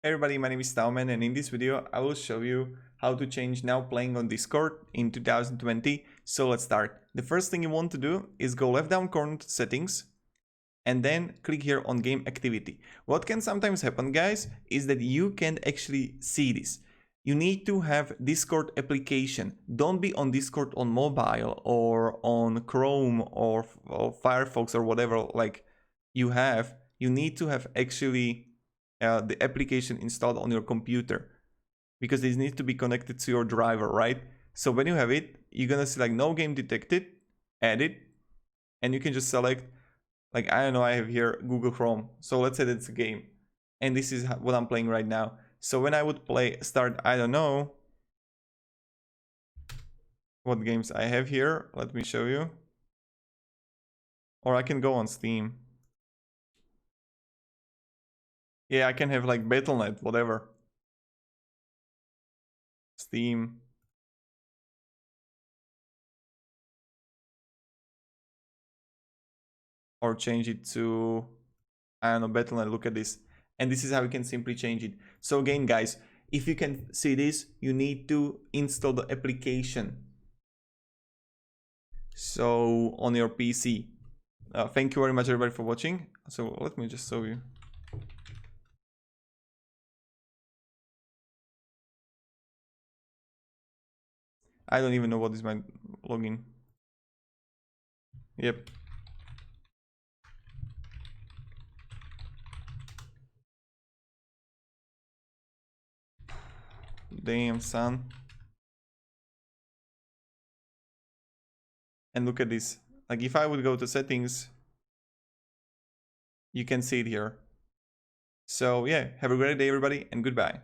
Hey everybody, my name is TaoMan, and in this video I will show you how to change now playing on Discord in 2020. So let's start. The first thing you want to do is go left down corner to settings and then click here on game activity. What can sometimes happen, guys, is that you can't actually see this. You need to have Discord application. Don't be on Discord on mobile or on Chrome or Firefox or whatever like you have. You need to have actually the application installed on your computer, because this needs to be connected to your driver, right? So when you have it, you're gonna see like no game detected, add it, and you can just select, like, I don't know, I have here Google Chrome. So let's say that's a game, and this is what I'm playing right now. So when I would start, I don't know what games I have here. Let me show you. Or I can go on Steam. Yeah, I can have like Battle.net, whatever. Steam. Or change it to, I don't know, Battle.net. Look at this. And this is how you can simply change it. So again, guys, if you can see this, you need to install the application. So on your PC. Thank you very much, everybody, for watching. So let me just show you. I don't even know what is my login. Yep. Damn, son. And look at this. Like, if I would go to settings, you can see it here. So yeah, have a great day, everybody, and goodbye.